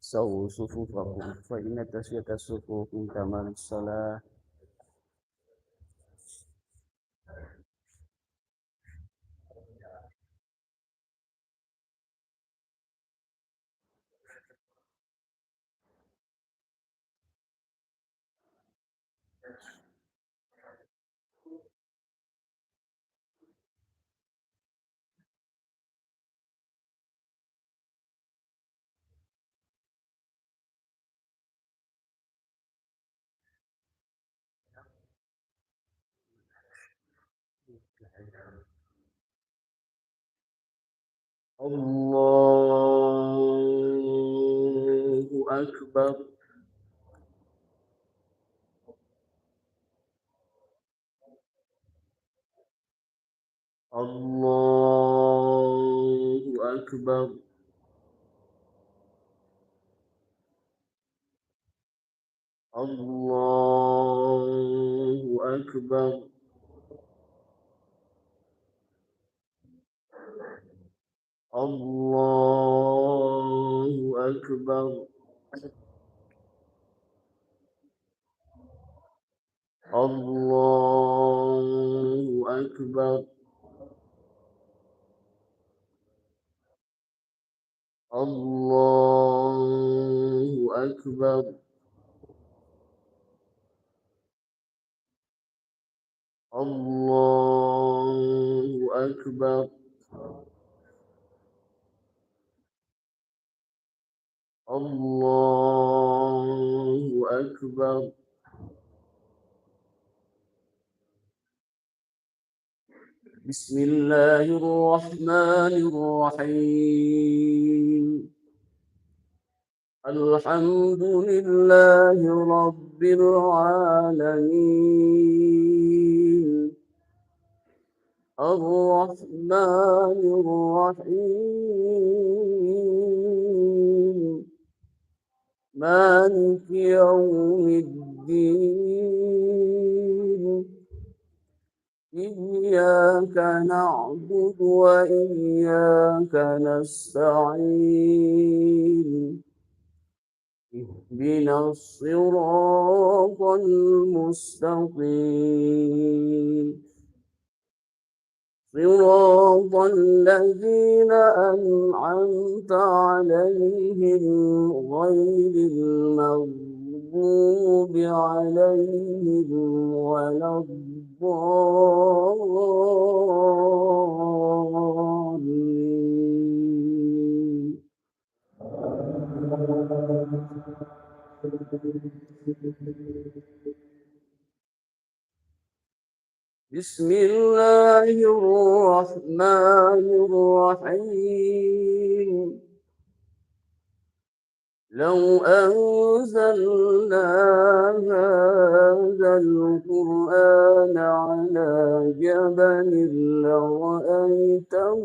سووا صفوفكم فإن تسوية الصفوف من كمال الصلاة. الله أكبر. الله أكبر. الله أكبر. الله أكبر. الله أكبر. الله أكبر. الله أكبر. الله أكبر. بسم الله الرحمن الرحيم. الحمد لله رب العالمين الرحمن الرحيم مالك يوم الدين إياك نعبد وإياك نستعين اهدنا الصراط المستقيم صراط الذين أنعمت عليهم غير المغضوب عليهم ولا الضالين. بسم الله الرحمن الرحيم. لو أنزلنا هذا القرآن على جبل لرأيته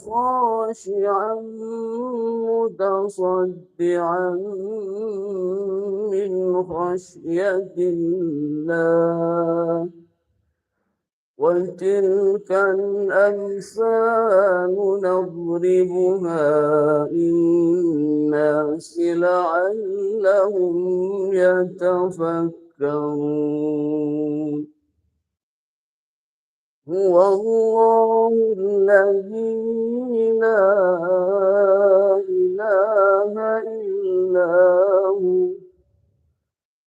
خاشعا متصدعا من خشية الله وتلك الأمثال نضربها للناس لعلهم يتفكرون. هو الله الذي لا إله إلا هو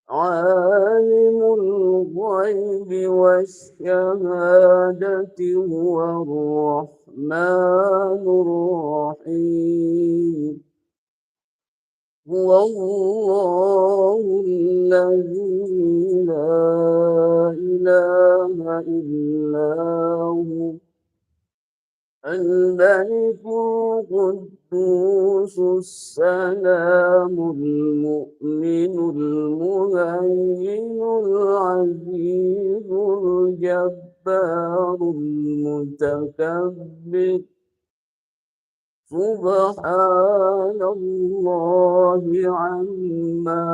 عالم الغيب والشهادة هو الرحمن الرحيم. هو الله الذي لا إله إلا هو الملك القدوس السلام المؤمن المهيمن العزيز الجبار المتكبر سبحان الله عما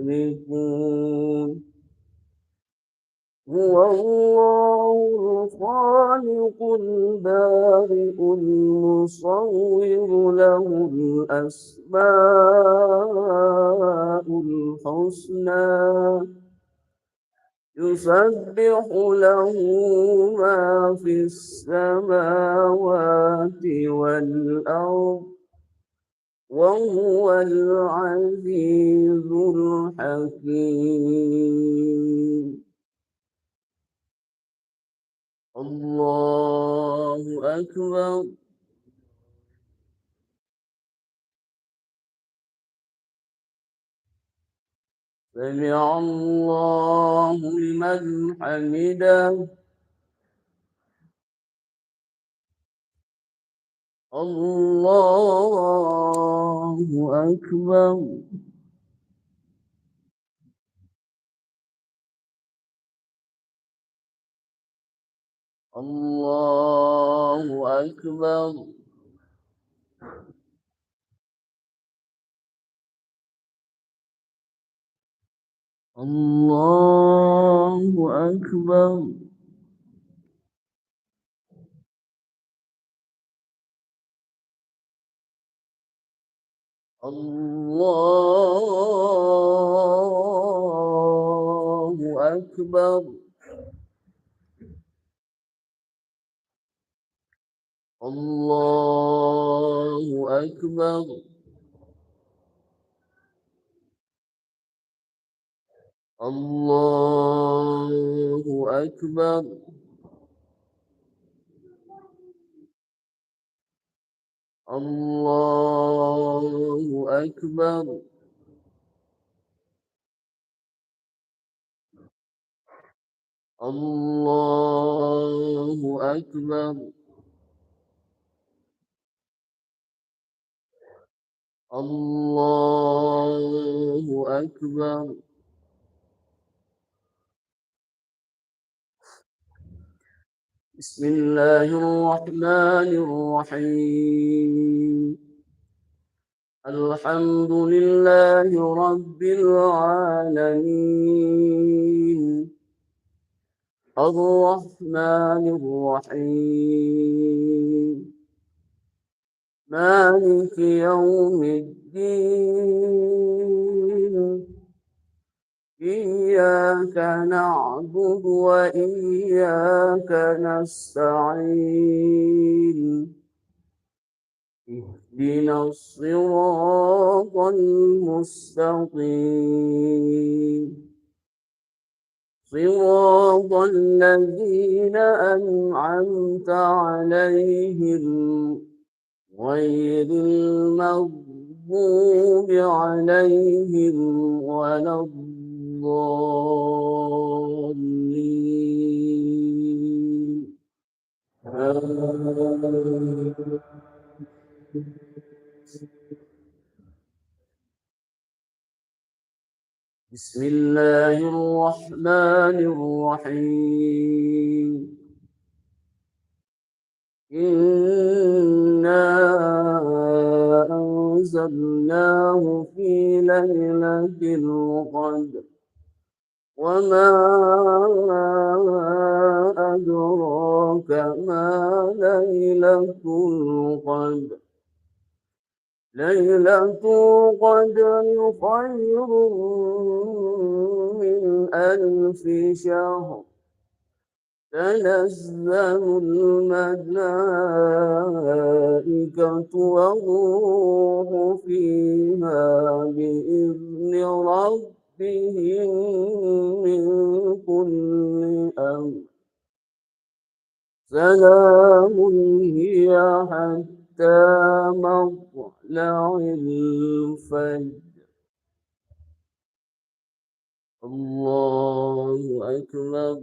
يشركون. هو الله الخالق البارئ المصور له الأسماء الحسنى يسبح له ما في السماوات والأرض وهو العزيز الحكيم. الله أكبر. سمع الله لمن حمده. الله أكبر. الله أكبر. الله أكبر. الله أكبر. الله أكبر. الله أكبر. الله أكبر. الله أكبر. الله أكبر. بسم الله الرحمن الرحيم. الحمد لله رب العالمين الرحمن الرحيم مالك يوم الدين إياك نعبد وإياك نستعين اهدنا الصراط المستقيم صراط الذين أنعمت عليهم غير المغضوب عليهم ولا الضالين. بسم الله الرحمن الرحيم. إنا أنزلناه في ليلة القدر وما أدراك ما ليلة القدر ليلة القدر خير من 1000 شهر تنزل الملائكة والروح فيها بإذن ربهم من كل أمر سلام هي حتى مطلع الفجر. الله أكبر.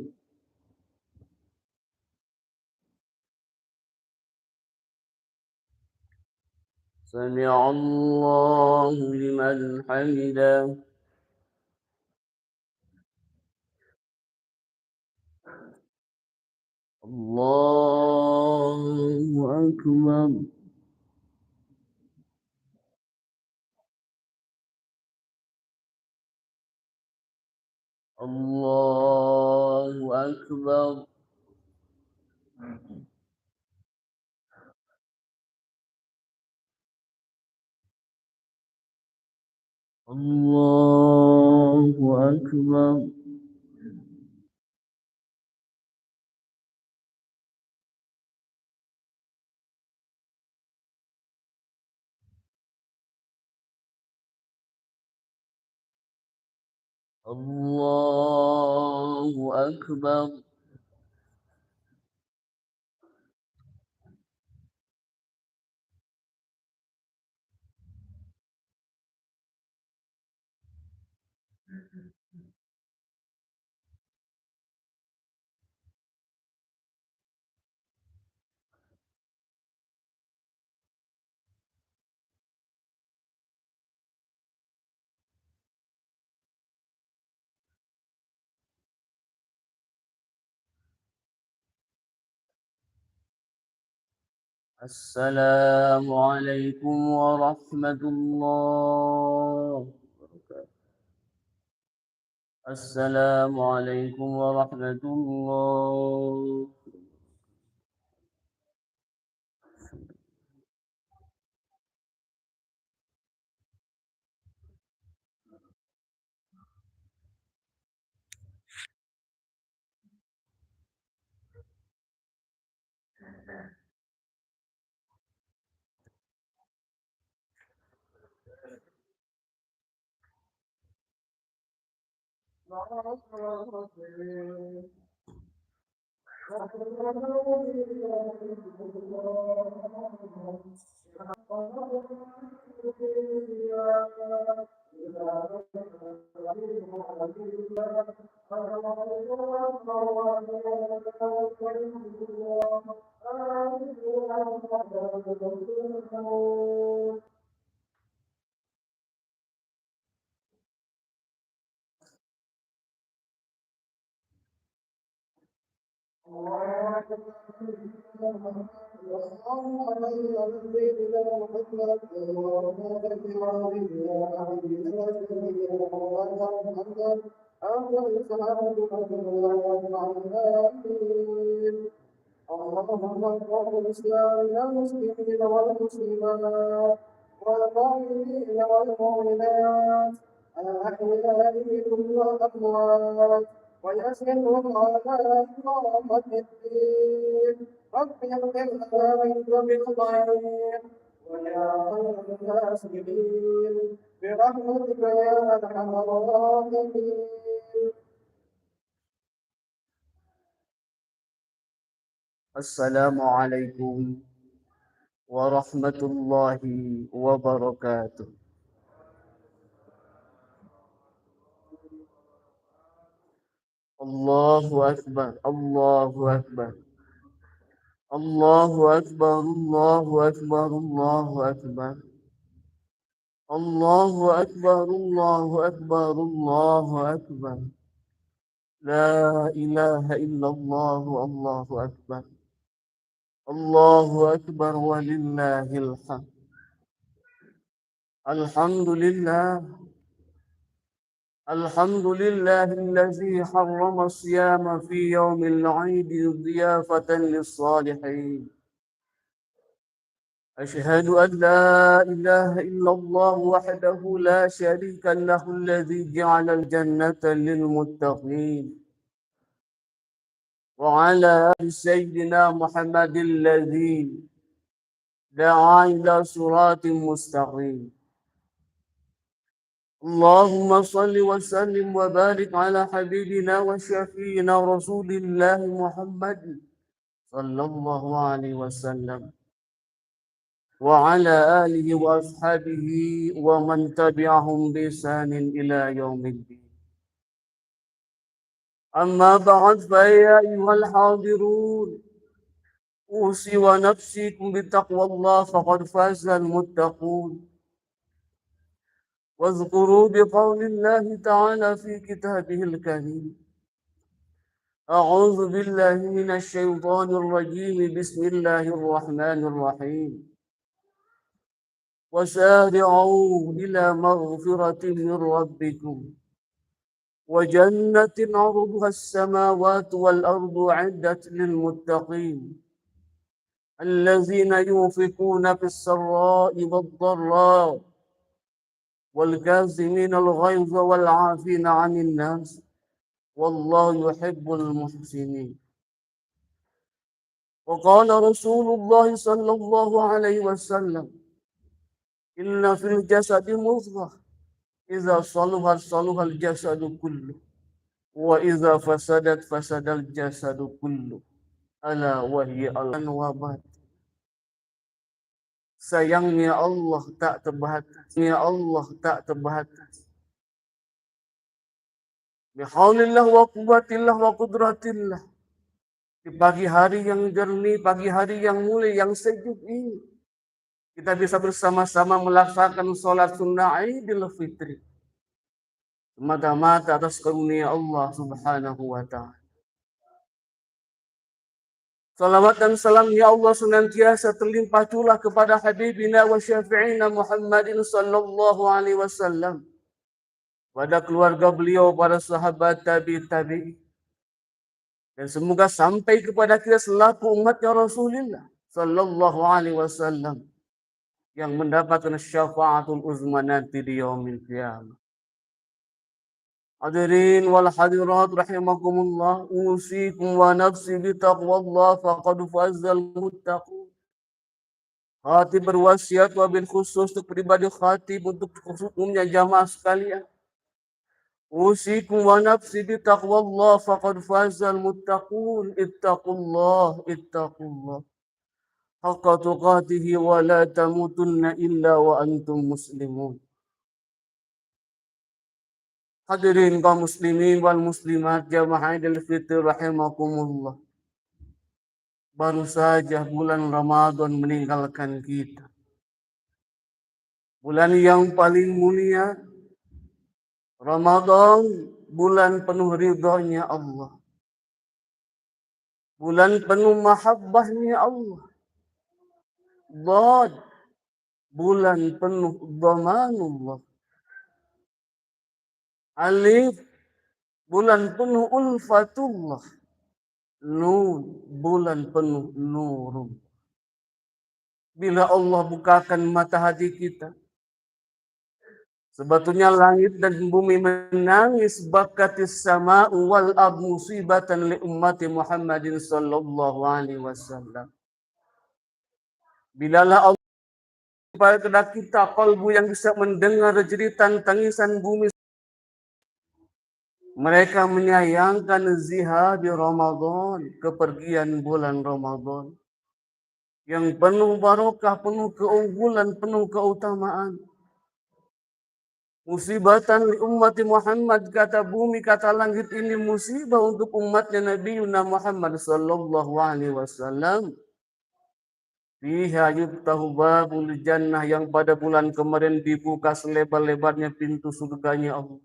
سمع الله لمن حمده. الله أكبر. الله أكبر. الله أكبر. الله أكبر. السلام عليكم ورحمة الله. السلام عليكم ورحمة الله. اللهم اغفر الإسلام والمسلمين والمسلمات والمؤمنين والمؤمنات الأحياء منهم والأموات ويسرهم على إقامة الدين. رب اغفر لنا منك بالخير ويا خير الناصرين برحمتك يا أرحم الراحمين. السلام عليكم ورحمة الله وبركاته. الله أكبر الله أكبر الله أكبر الله أكبر الله أكبر الله أكبر الله أكبر الله أكبر. لا إله إلا الله. الله أكبر الله أكبر ولله الحمد. الحمد لله الحمد لله الذي حرم الصيام في يوم العيد ضيافة للصالحين. أشهد أن لا إله إلا الله وحده لا شريك له الذي جعل الجنة للمتقين، وعلى آل سيدنا محمد الذي دعا إلى صراط مستقيم. اللهم صل وسلم وبارك على حبيبنا وشفينا رسول الله محمد صلى الله عليه وسلم وعلى آله وأصحابه ومن تبعهم بإحسان إلى يوم الدين. أما بعد فيا أيها الحاضرون، أوصي ونفسيكم بتقوى الله فقد فاز المتقون. واذكروا بقول الله تعالى في كتابه الكريم: أعوذ بالله من الشيطان الرجيم، بسم الله الرحمن الرحيم. وسارعوا إلى مغفرة من ربكم وجنة عرضها السماوات والأرض أعدت للمتقين الذين ينفقون في السراء والضراء والكاظمين الغيظ والعافين عن الناس والله يحب المحسنين. وقال رسول الله صلى الله عليه وسلم: إن في الجسد مضغة إذا صلحت صلح الجسد كله وإذا فسدت فسد الجسد كله ألا وهي الأنوابات. Sayangnya Allah tak terbatas. Allah tak terbatas. Bihaulillah wa quwwatillah wa qudratillah. Di pagi hari yang jernih, pagi hari yang mulia, yang sejuk ini, kita bisa bersama-sama melaksanakan sholat sunnah Idul Fitri. Semata-mata atas karunia Allah Subhanahu wa Ta'ala. Salawat dan salam ya Allah senantiasa terlimpah curah kepada Habibina wa Syafi'ina Muhammadin sallallahu alaihi wasallam, pada keluarga beliau, para sahabat tabi', dan semoga sampai kepada kita selaku umatnya Rasulullah sallallahu alaihi wasallam yang mendapatkan syafaatul uzma nanti di yaumil qiyamah. Hadirin wal hadirat rahimakumullah, usikum wa nafsi bi taqwallah faqad fazal muttaqun. Khatib berwasiat wabil khusus untuk pribadi khatib, untuk umumnya jamaah sekalian. Usikum wa nafsi bi taqwallah faqad fazal muttaqun. Ittaqullah haqqa tuqatihi wa la tamutunna illa wa antum muslimun. Hadirin kaum muslimin wal muslimat jamaah Idul Fitri rahimakumullah. Baru saja bulan Ramadan meninggalkan kita. Bulan yang paling mulia, Ramadan, bulan penuh ridhonya Allah. Bulan penuh mahabbahnya Allah. Dhad, bulan penuh dhamanullah. Alif, bulan penuh ulfatullah. Nun, bulan penuh nurul. Bila Allah bukakan mata hati kita, sebetulnya langit dan bumi menangis, bakatis sama wal ard musibatan li ummati Muhammadin sallallahu alaihi wasallam. Bilalah Allah kepada kita kalbu yang bisa mendengar jeritan tangisan bumi. Mereka menyayangkan zihab Ramadan, kepergian bulan Ramadan yang penuh barokah, penuh keunggulan, penuh keutamaan. Musibatan li ummati Muhammad, kata bumi, kata langit, ini musibah untuk umatnya Nabi Muhammad sallallahu alaihi wasallam. Fiha yuftahu babul jannah, yang pada bulan kemarin dibuka selebar-lebarnya pintu surganya Allah.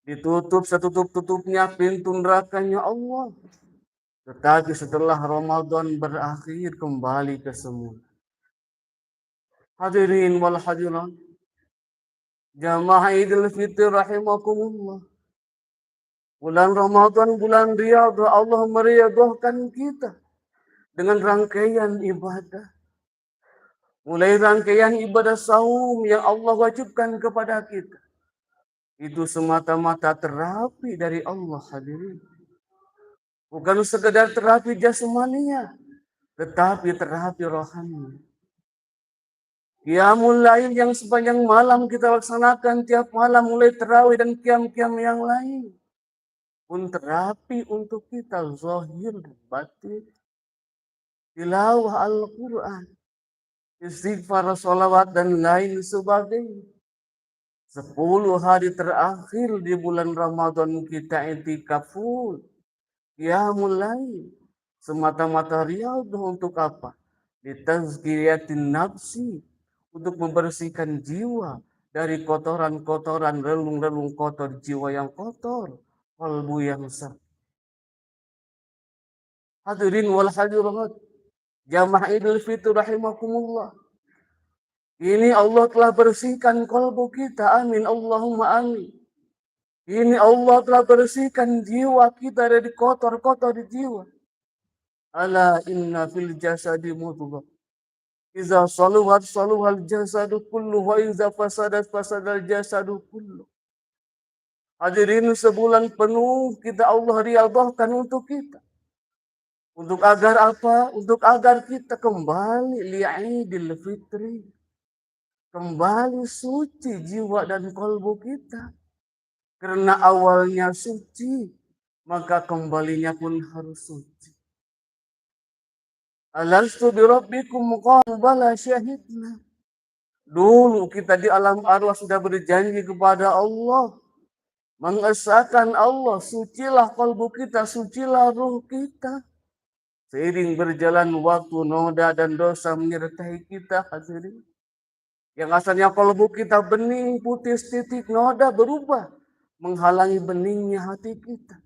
Ditutup setutup-tutupnya pintu nerakanya Allah. Tetapi setelah Ramadan berakhir, kembali ke semula. Hadirin wal hadirat, jamaah Idul Fitri rahimakumullah. Bulan Ramadan, bulan riyadhah, Allah meriadhahkan kita dengan rangkaian ibadah. Mulai rangkaian ibadah saum yang Allah wajibkan kepada kita. Itu semata-mata terapi dari Allah, hadirin. Bukan sekedar terapi jasmaninya, tetapi terapi rohani. Qiyamul lail yang sepanjang malam kita laksanakan tiap malam, mulai tarawih dan qiyam-qiyam yang lain, pun terapi untuk kita zahir dan batin. Tilawah Al-Quran, istighfar, salawat, dan lain sebagainya. 10 hari terakhir di bulan Ramadan kita i'tikafun, qiyamul lail, semata-mata riyadhah untuk apa? Ditazkiyatin nafsi, untuk membersihkan jiwa dari kotoran-kotoran, relung-relung kotor, jiwa yang kotor, kalbu yang sakit. Hadirin wal hadirat, jamaah Idul Fitri rahimakumullah. Ini Allah telah bersihkan kalbu kita. Amin. Allahumma amin. Ini Allah telah bersihkan jiwa kita dari kotor-kotor di jiwa. Ala inna fil jasadi mudghah. Iza saluhat saluhal jasadu kullu, wa iza fasadat fasadal jasadu kullu. Hadirin, sebulan penuh kita Allah riyadhahkan untuk kita. Untuk agar apa? Untuk agar kita kembali li'idil fitri. Kembali suci jiwa dan kalbu kita. Karena awalnya suci, maka kembalinya pun harus suci. Alastu birabbikum qalu bala syahidna. Dulu kita di alam arwah sudah berjanji kepada Allah, mengesahkan Allah, sucilah kalbu kita, sucilah ruh kita. Seiring berjalan waktu, noda dan dosa menyertai kita, hadirin. Yang asalnya kalbu kita bening, putih, titik, noda berubah, menghalangi beningnya hati kita.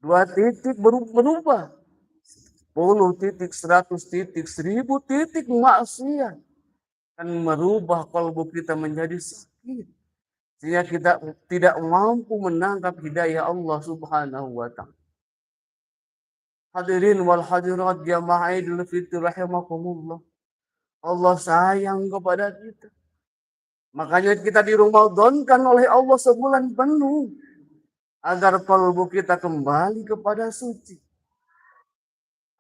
2 titik berubah titik, 100 titik, 1000 titik maksiat akan merubah kalbu kita menjadi sakit. Sehingga kita tidak mampu menangkap hidayah Allah Subhanahu wa Ta'ala. Hadirin wal hadirat jamaah Idul Fitri rahimakumullah. Allah sayang kepada kita. Makanya kita diramadankan oleh Allah sebulan penuh agar kalbu kita kembali kepada suci.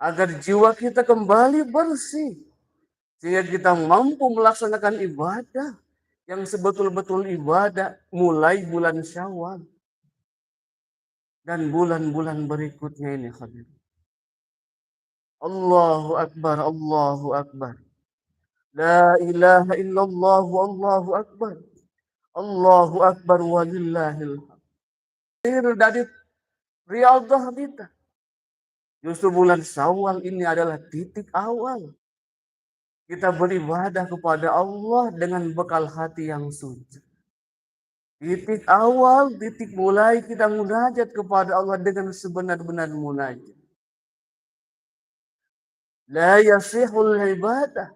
Agar jiwa kita kembali bersih. Sehingga kita mampu melaksanakan ibadah yang sebetul-betul ibadah mulai bulan Syawal dan bulan-bulan berikutnya ini hadir. Allahu Akbar, Allahu Akbar. La ilaha illallah, Allahu Akbar. Allahu Akbar walillahil hamd. Dari riyadhah kita. Justru bulan Syawal ini adalah titik awal kita beribadah kepada Allah dengan bekal hati yang suci. Titik awal, titik mulai kita munajat kepada Allah dengan sebenar-benar munajat. La yasihul ibadah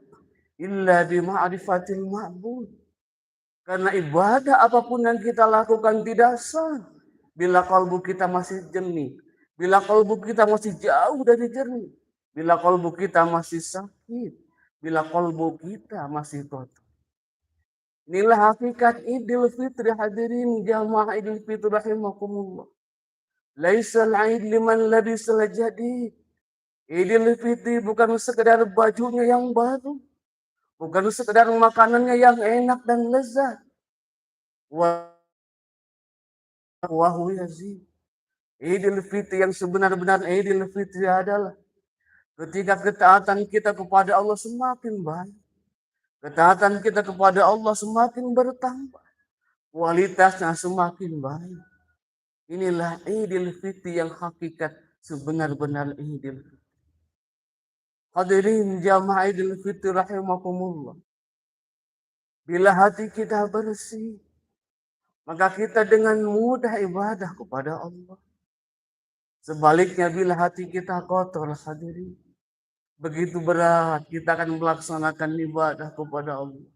illa bima'rifatil ma'bud. Karena ibadah apapun yang kita lakukan tidak sah bila kalbu kita masih jernih, bila kalbu kita masih jauh dari jernih, bila kalbu kita masih sakit, bila kalbu kita masih kotor. Inilah hakikat Idul Fitri hadirin jamaah Idul Fitri rahimakumullah. Laisal aid liman labisal jadid. Idul Fitri bukan sekedar bajunya yang baru, bukan sekedar makanannya yang enak dan lezat. Wahu yazid. Idul Fitri yang sebenar-benar Idul Fitri adalah ketika ketaatan kita kepada Allah semakin baik. Ketaatan kita kepada Allah semakin bertambah. Kualitasnya semakin baik. Inilah Idul Fitri yang hakikat sebenar-benar Idul Fitri. Hadirin jamaah Idul Fitri rahimakumullah. Bila hati kita bersih, maka kita dengan mudah ibadah kepada Allah. Sebaliknya bila hati kita kotor, hadirin, begitu berat kita akan melaksanakan ibadah kepada Allah.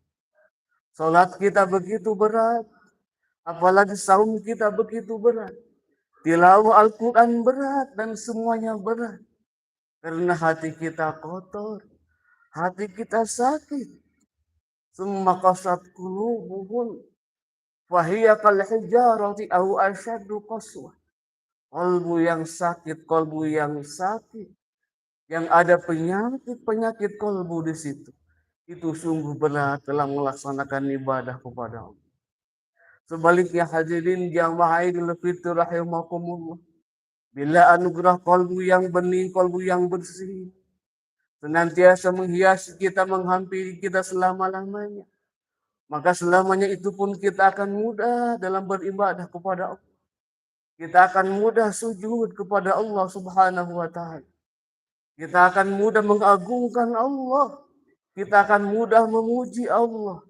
Salat kita begitu berat, apalagi saum kita begitu berat. Tilawah Al-Quran berat dan semuanya berat. Karena hati kita kotor, hati kita sakit. Summa qasat qulubuhum fahiya kal hijarati aw asyaddu qaswah. Kalbu yang sakit, yang ada penyakit kalbu di situ. Itu sungguh berat dalam melaksanakan ibadah kepada Allah. Sebaliknya hadirin jamaah Idul Fitri rahimakumullah. Bila anugerah kalbu yang bening, kalbu yang bersih, senantiasa menghiasi kita, menghampiri kita selama-lamanya. Maka selamanya itu pun kita akan mudah dalam beribadah kepada Allah. Kita akan mudah sujud kepada Allah Subhanahu wa Ta'ala. Kita akan mudah mengagungkan Allah. Kita akan mudah memuji Allah.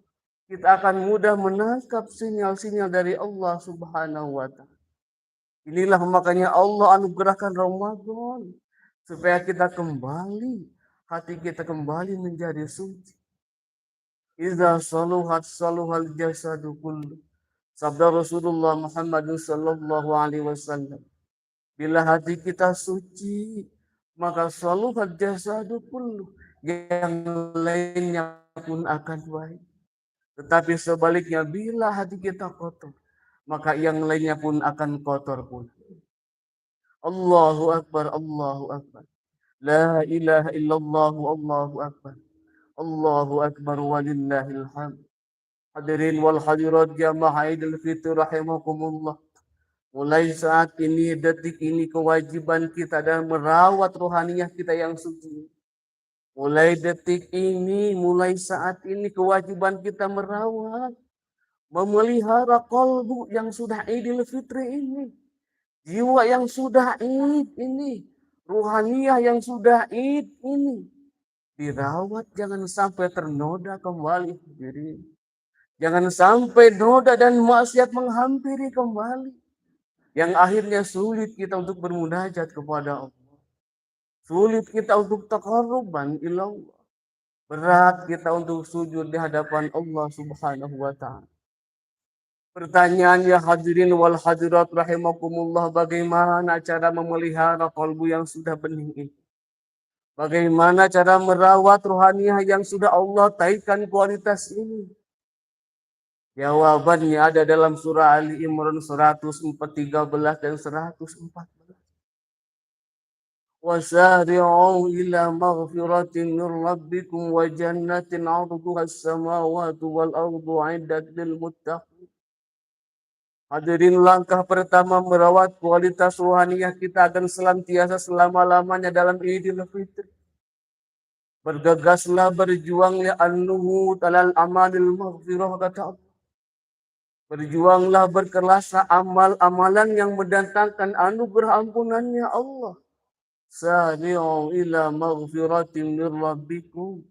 Kita akan mudah menangkap sinyal-sinyal dari Allah Subhanahu wa Ta'ala. Inilah makanya Allah anugerahkan Ramadan supaya kita kembali, hati kita kembali menjadi suci. Idza saluhat saluhal jasadu kullu. Sabda Rasulullah Muhammad sallallahu alaihi wasallam. Bila hati kita suci, maka saluhat jasadu kullu. Yang lainnya pun akan baik. Tetapi sebaliknya bila hati kita kotor, maka yang lainnya pun akan kotor pun. Allahu Akbar, Allahu Akbar. La ilaha illallah, Allahu Akbar. Allahu Akbar walillahil hamd. Hadirin wal hadirat jamaah Idul Fitri rahimakumullah. Mulai saat ini, detik ini kewajiban kita dan merawat rohaniyah kita yang suci. Mulai detik ini, mulai saat ini kewajiban kita merawat, memelihara kalbu yang sudah Idul Fitri ini. Jiwa yang sudah id ini. Ruhaniyah yang sudah id ini. Dirawat jangan sampai ternoda kembali. Jangan sampai noda dan maksiat menghampiri kembali. Yang akhirnya sulit kita untuk bermunajat kepada Allah. Sulit kita untuk taqarruban ilallah. Berat kita untuk sujud di hadapan Allah Subhanahu wa taala. Pertanyaannya hadirin wal hadirat rahimakumullah, bagaimana cara memelihara kalbu yang sudah bening ini? Bagaimana cara merawat rohaniah yang sudah Allah taikkan kualitas ini? Jawabannya ada dalam surah Ali Imran 113 dan 114. وسارعوا إلى مغفرة من ربكم وجنة عرضها السماوات والأرض عدت للمتقين. Hadirin, langkah pertama merawat kualitas rohaniah kita akan senantiasa selama-lamanya dalam Idul Fitri. Bergegaslah, berjuanglah an-nuhud alal amalil maghfirah, kata Allah. Berjuanglah, berkeraslah amal-amalan yang mendatangkan anugerah ampunannya Allah. Sari'u ila maghfiratin min rabbikum.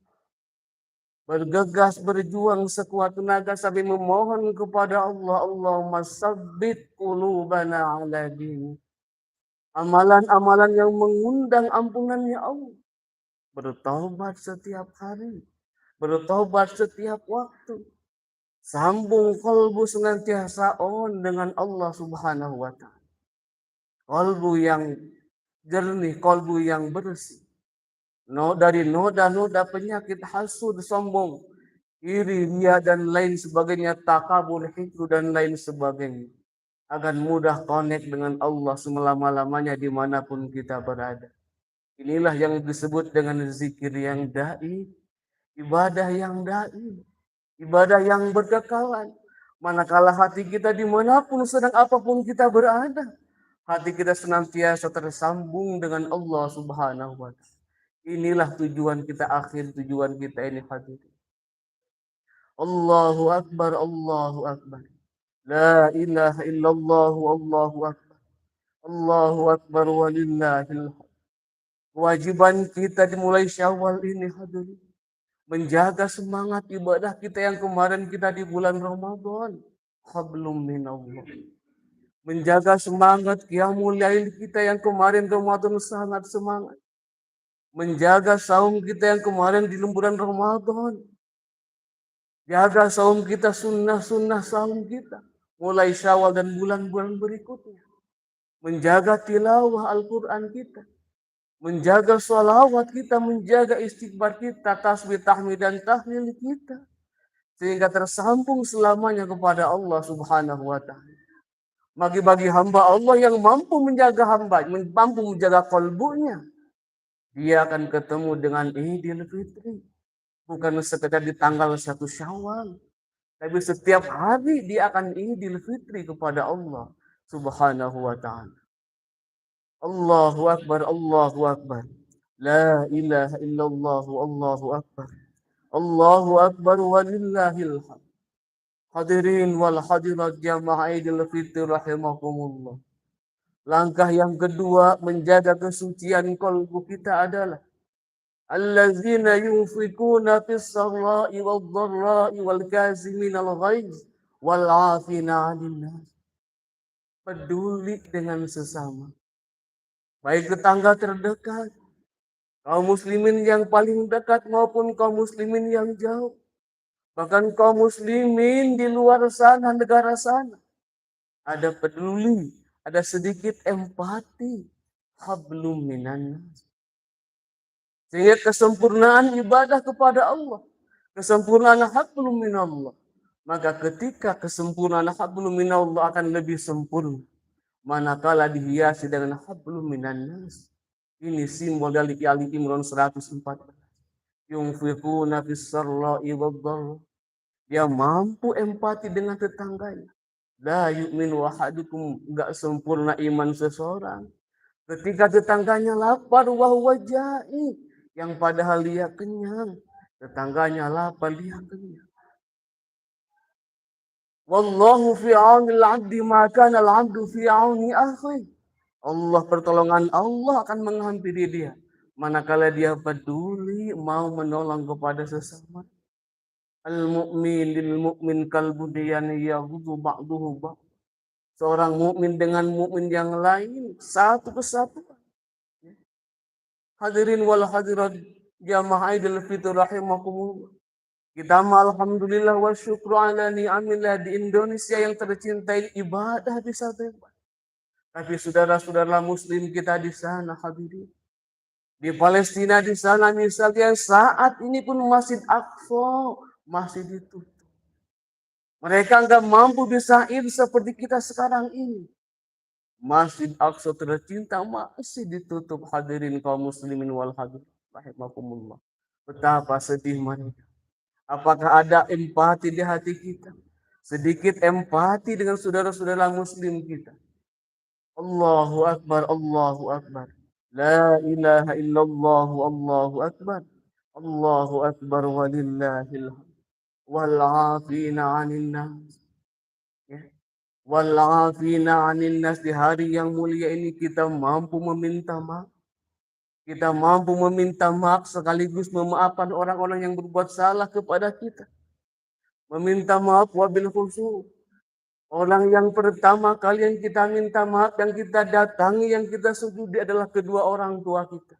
Bergegas, berjuang sekuat tenaga sambil memohon kepada Allah, Allahumma sabbit qulubana ala dini. Amalan-amalan yang mengundang ampunannya Allah. Bertobat setiap hari, bertobat setiap waktu. Sambung kalbu senantiasa on dengan Allah Subhanahu wa taala. Kalbu yang jernih, kalbu yang bersih. Dari noda-noda penyakit hasud, sombong, iri, ria, dan lain sebagainya, takabur, hikru, dan lain sebagainya. Akan mudah connect dengan Allah selama-lamanya dimanapun kita berada. Inilah yang disebut dengan zikir yang dai, ibadah yang dai, ibadah yang berkekalan. Manakala hati kita dimanapun, sedang apapun kita berada, hati kita senantiasa tersambung dengan Allah Subhanahu wa taala. Inilah tujuan kita, akhir tujuan kita ini hadir. Allahu Akbar, Allahu Akbar. La ilaha illallah, Allahu Akbar. Allahu Akbar walillahil hamd. Kewajiban kita dimulai Syawal ini hadirin. Menjaga semangat ibadah kita yang kemarin kita di bulan Ramadan. Hablum minallah. Menjaga semangat qiyamul lail kita yang kemarin Ramadan sangat semangat. Menjaga saum kita yang kemarin di lemburan Ramadan. Jaga saum kita, sunnah-sunnah saum kita. Mulai Syawal dan bulan-bulan berikutnya. Menjaga tilawah Al-Quran kita. Menjaga sholawat kita, menjaga istighfar kita, tasbih, tahmid, dan tahlil kita. Sehingga tersambung selamanya kepada Allah Subhanahu wa ta'ala. Bagi hamba Allah yang mampu menjaga hamba, mampu menjaga kalbunya, dia akan ketemu dengan Idul Fitri. Bukan sekedar di tanggal 1 Syawal. Tapi setiap hari dia akan Idul Fitri kepada Allah Subhanahu wa ta'ala. Allahu Akbar, Allahu Akbar. La ilaha illallah, Allahu Akbar. Allahu Akbar walillahil hamd. Hadirin wal hadirat jamaah Idul Fitri rahimakumullah. Langkah yang kedua menjaga kesucian kalbu kita adalah allazina yunfikuna fis sarra'i wad dharra'i wal kazimin al ghaiz wal 'afina 'anil nas. Peduli dengan sesama. Baik tetangga terdekat, kaum muslimin yang paling dekat maupun kaum muslimin yang jauh. Bahkan kaum muslimin di luar sana, negara sana. Ada peduli, ada sedikit empati. Hablum minan nas. Sehingga kesempurnaan ibadah kepada Allah, kesempurnaan hablum minallah. Maka ketika kesempurnaan hablum minallah akan lebih sempurna manakala dihiasi dengan hablum minan nas. Ini simbol dari Ali Imran 114. Yunfiquna fis sarra'i wad dharra. Dia mampu empati dengan tetangganya. La yu'minu ahadukum, enggak sempurna iman seseorang ketika tetangganya lapar wa huwa ja'i, yang padahal dia kenyang. Tetangganya lapar, dia kenyang. Wallahu fi 'aunil 'abdi ma kana al-'abdu fi 'auni akhi. Allah, pertolongan Allah akan menghampiri dia manakala dia peduli mau menolong kepada sesama. Al-mu'min lil mu'min kal bunyan yaghuddu ba'duhu ba'd. Seorang mukmin dengan mukmin yang lain satu kesatuan. Hadirin wal hadirat jamaah Idul Fitri rahimakumullah. Kita alhamdulillah wa syukru ala ni'amillah di Indonesia yang tercintai ibadah bisa bebas. Tapi saudara-saudara muslim kita di sana hadirin. Di Palestina di sana misalnya saat ini pun Masjid Aqsa masih ditutup. Mereka nggak mampu bisa id seperti kita sekarang ini. Masjid Aqsa tercinta masih ditutup hadirin kaum muslimin wal hadirin rahimakumullah. Betapa sedih mereka. Apakah ada empati di hati kita? Sedikit empati dengan saudara-saudara muslim kita. Allahu Akbar, Allahu Akbar. La ilaha illallah, Allahu Akbar. Allahu Akbar walillahil hamd. Wal 'afina 'anil nas. Ya. Wal 'afina 'anil nas, di hari yang mulia ini kita mampu meminta maaf. Kita mampu meminta maaf sekaligus memaafkan orang-orang yang berbuat salah kepada kita. Meminta maaf wabil khusus. Orang yang pertama kali yang kita minta maaf, yang kita datangi, yang kita sujudi adalah kedua orang tua kita.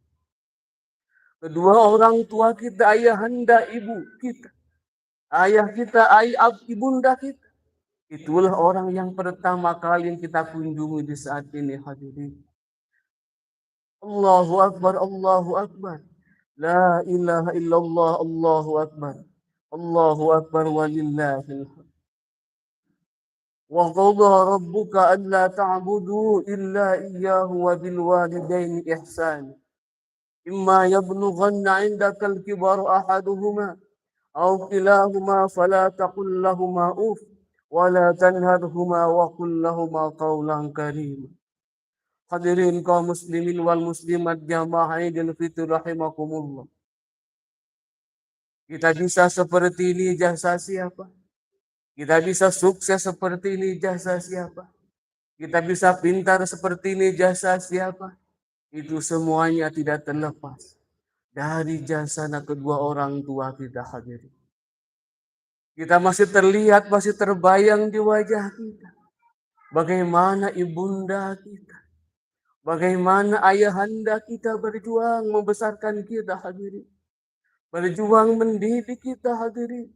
Kedua orang tua kita, ayahanda, ibu kita. Ayah kita, ibunda kita. Itulah orang yang pertama kali yang kita kunjungi di saat ini hadirin. Allahu Akbar, Allahu Akbar. La ilaha illallah, Allahu Akbar. Allahu Akbar walillahil hamd. Wa qadha rabbuka alla ta'budu illa iyyahu wa bil walidaini ihsana. Imma yablughanna 'indaka al-kibara ahaduhuma aw kilahuma fala taqul lahumā uff wa la tanharhumā wa qul lahumā qawlan karīmā. Hadirin kaum muslimin wal muslimat jamaah Idul Fitri rahimakumullah. Kita bisa seperti ini jasa siapa? Kita bisa sukses seperti ini jasa siapa? Kita bisa pintar seperti ini jasa siapa? Itu semuanya tidak terlepas dari jasa kedua orang tua kita hadirin. Kita masih terlihat, masih terbayang di wajah kita. Bagaimana ibunda kita, bagaimana ayahanda kita berjuang membesarkan kita hadirin. Berjuang mendidik kita hadirin.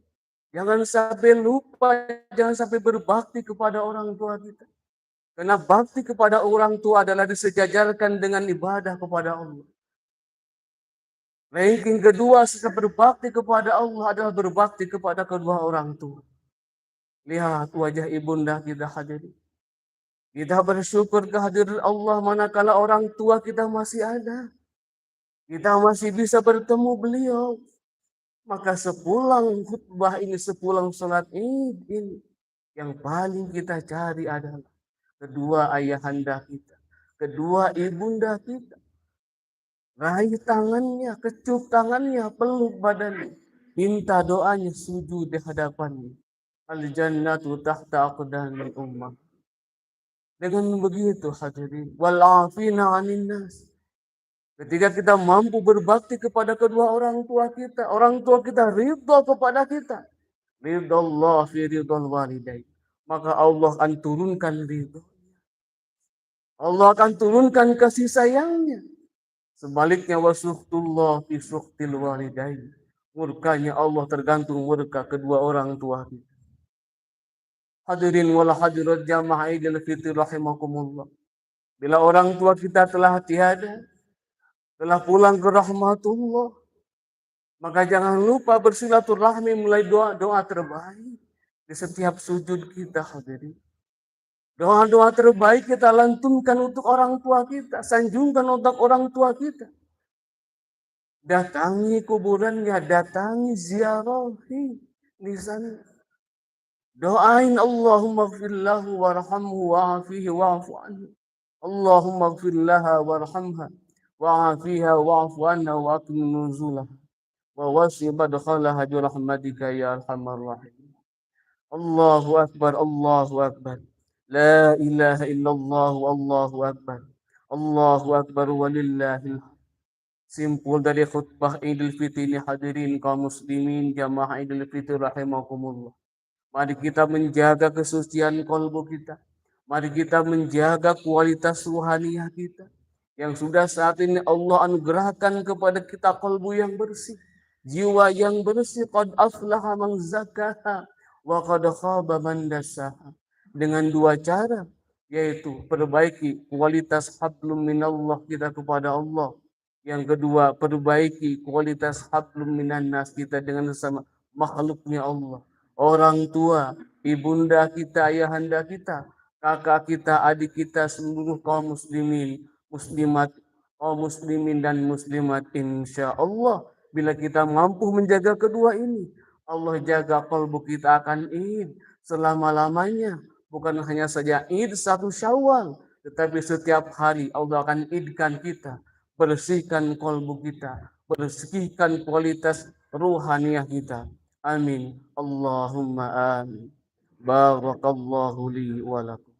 Jangan sampai lupa, jangan sampai berbakti kepada orang tua kita. Karena bakti kepada orang tua adalah disejajarkan dengan ibadah kepada Allah. Ranking kedua setelah berbakti kepada Allah adalah berbakti kepada kedua orang tua. Lihat wajah ibunda kita hadirin. Kita bersyukur kehadiran Allah manakala orang tua kita masih ada. Kita masih bisa bertemu beliau. Maka sepulang khutbah ini, sepulang sholat Id ini, yang paling kita cari adalah kedua ayahanda kita, kedua ibunda kita. Raih tangannya, kecup tangannya, peluk badannya, minta doanya, sujud di hadapannya. Al-jannatu tahta aqdamil ummah. Dengan begitu hadirin, wal 'afina 'anil nas. Ketika kita mampu berbakti kepada kedua orang tua kita ridho kepada kita. Ridho Allah fi ridhol walidain. Maka Allah akan turunkan ridho. Allah akan turunkan kasih sayangnya. Sebaliknya wasuhtullah fi suhtil walidain. Murkanya Allah tergantung murka kedua orang tua kita. Hadirin wal hadirat jamaah Idul Fitri rahimakumullah. Bila orang tua kita telah tiada, telah pulang ke rahmatullah, maka jangan lupa bersilaturahmi mulai doa-doa terbaik di setiap sujud kita hadirin. Doa-doa terbaik kita lantunkan untuk orang tua kita, sanjungkan untuk orang tua kita. Datangi kuburannya, datangi ziarahi di sana. Doain Allahumma ighfir lahu warhamhu wa'afihi wa'fu anhu. Allahumma ighfir laha warhamha wa'afiha wa'fu anha wa aqim nuzulah wa wasi' madkhalaha bi rahmatika ya arhamar rahim. Allahu akbar, Allahu akbar. La ilaha illallah, Allahu akbar. Allahu akbar walillahil hamd. Simpul dari khutbah Idul Fitri ini hadirin kaum muslimin jamaah Idul Fitri rahimakumullah. Mari kita menjaga kesucian kalbu kita. Mari kita menjaga kualitas ruhaniyah kita. yang sudah saat ini Allah anugerahkan kepada kita kalbu yang bersih, jiwa yang bersih. Qad aflaha man zakkaha wa qad khaba man dassaha. Dengan dua cara, yaitu perbaiki kualitas hablum minallah kita kepada Allah. Yang kedua, perbaiki kualitas hablum minannas kita dengan sesama makhluknya Allah. Orang tua, ibunda kita, ayahanda kita, kakak kita, adik kita, seluruh kaum muslimin, muslimat, kaum muslimin dan muslimat, insya Allah bila kita mampu menjaga kedua ini, Allah jaga kalbu kita akan id selama-lamanya. Bukan hanya saja id satu Syawal, tetapi setiap hari Allah akan idkan kita, bersihkan kalbu kita, bersihkan kualitas ruhaniah kita. Amin. Allahumma amin. Barakallahu li wa lakum.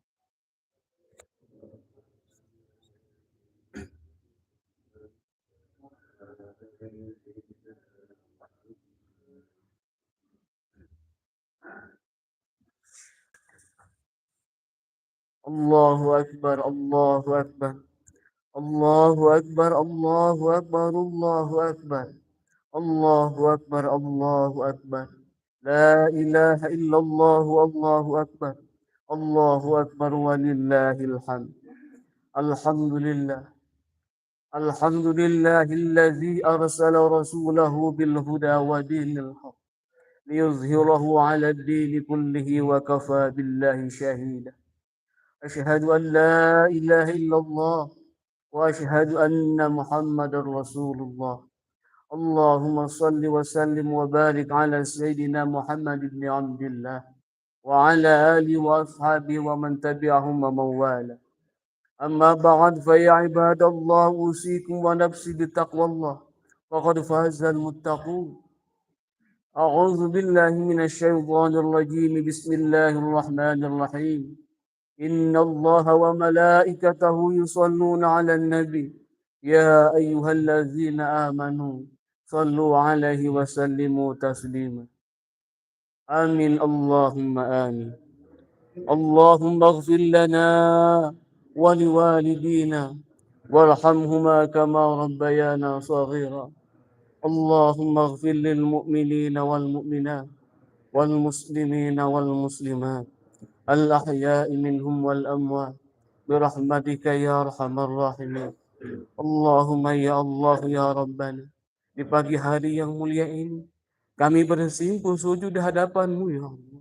Allahu Akbar, Allahu Akbar, Allahu Akbar, Allahu Akbar, Allahu Akbar, Allahu Akbar, Allahu Akbar. La ilaha illallah, Allahu Akbar, Allahu Akbar, walillahil hamd. Alhamdulillah, Alhamdulillahilladzi arsala rasulahu bil huda wa dinil haq liyuzhirahu 'ala ad-din kullihi wa kafa billahi shahida. أشهد أن لا إله إلا الله وأشهد أن محمد رسول الله. اللهم صل وسلم وبارك على سيدنا محمد بن عبد الله وعلى آله وأصحابه ومن تبعهم ومن والاه. أما بعد فيا عباد الله أوصيكم ونفسي بتقوى الله فقد فاز المتقون. أعوذ بالله من الشيطان الرجيم. بسم الله الرحمن الرحيم. إن الله وملائكته يصلون على النبي يا أيها الذين آمنوا صلوا عليه وسلموا تسليما. آمين اللهم آمين. اللهم اغفر لنا ولوالدينا وارحمهما كما ربيانا صغيرا. اللهم اغفر للمؤمنين والمؤمنات والمسلمين والمسلمات الأحياء منهم والأموات برحمتك يا أرحم الراحمين. Allahumma ya Allah ya Rabbana, di pagi hari yang mulia ini kami bersimpuh sujud di hadapan-Mu ya Allah.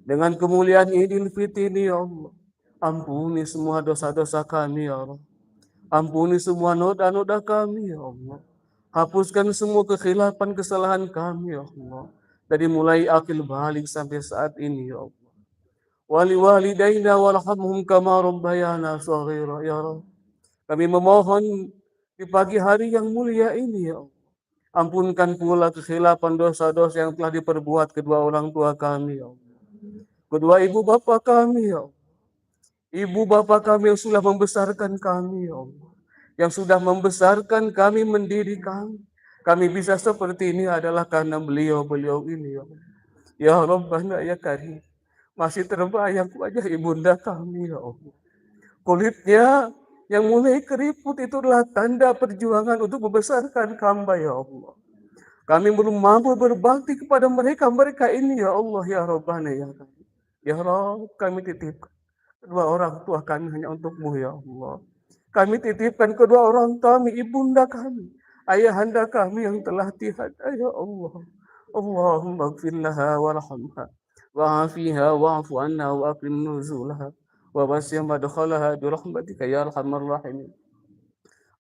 Dengan kemuliaan Idul Fitri ini ya Allah, ampuni semua dosa-dosa kami ya Allah. Ampuni semua noda-noda kami ya Allah. Hapuskan semua kekhilafan kesalahan kami ya Allah. Dari mulai akil balik sampai saat ini ya Allah. Wali walidaina warhamhum kama rabbayana shaghira ya Rabb. Kami memohon di pagi hari yang mulia ini ya Allah. Ampunkan pula kekhilafan dosa-dosa yang telah diperbuat kedua orang tua kami ya Allah. Kedua ibu bapa kami ya Allah. Ibu bapa kami yang sudah membesarkan kami ya Allah. Yang sudah membesarkan kami, mendidik kami. Kami bisa seperti ini adalah karena beliau-beliau ini ya Allah. Ya Rabbana ya Karim. Masih terbayang wajah ibunda kami ya Allah. Kulitnya yang mulai keriput itu adalah tanda perjuangan untuk membesarkan hamba ya Allah. Kami belum mampu berbakti kepada mereka ini ya Allah ya Rabbana ya Karim. Ya Rabb, kami titipkan kedua orang tua kami hanya untuk-Mu ya Allah. Kami titipkan kedua orang kami, ibunda kami, ayahanda kami yang telah tiada ya Allah. Allahumma ighfir laha warhamha wa'afiha wa'fu anha wa akrim nuzulaha wa wasi' madkhalaha bi rahmatika ya arhamar rahimin.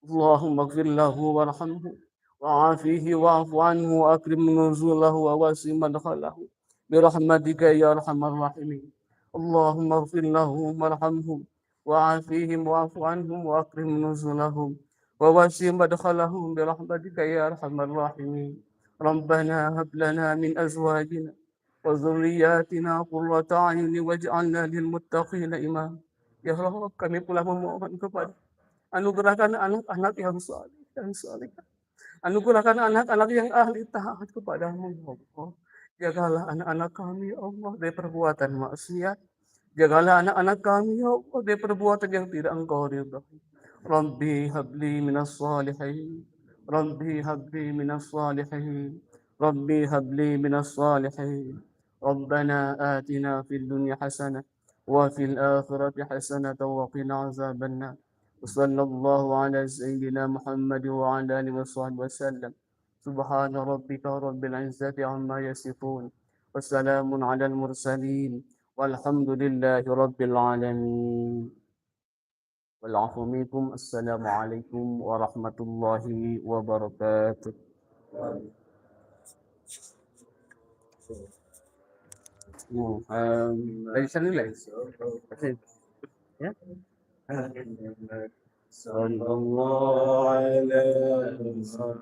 Allahumma ighfir lahu warhamhu wa'afihi wa'fu anhu wa akrim nuzulahu wa wasi' madkhalahu bi rahmatika ya arhamar rahimin. Allahumma ighfir lahum warhamhum wa'afihim wa'fu anhum wa akrim nuzulahum wa wasi' madkhalahum bi rahmatika ya arhamar rahimin. Rabbana hab lana min azwajina wa dhurriyyatina qurrata a'yun waj'alna lil muttaqina imama. Ya Allah, kami pula memohon kepada anugerahkan anak-anak yang saleh dan salehah. Anugerahkan anak-anak yang ahli taat kepada-Mu ya Allah. Jagalah anak-anak kami ya Allah dari perbuatan maksiat. Jagalah anak-anak kami ya Allah dari perbuatan yang tidak Engkau ridhai. ربي هب لي من الصالحين ربي هب لي من الصالحين ربي هب لي من الصالحين ربنا آتنا في الدنيا حسنة وفي الآخرة حسنة وقنا عذاب النار وصلى الله على سيدنا محمد وعلى آله وصحبه وسلم سبحان ربك رب العزة عما يصفون وسلام على المرسلين والحمد لله رب العالمين والعفو منكم. السلام عليكم ورحمة الله وبركاته. Ladies and gentlemen, ya. Sallallahu alaihi wasallam.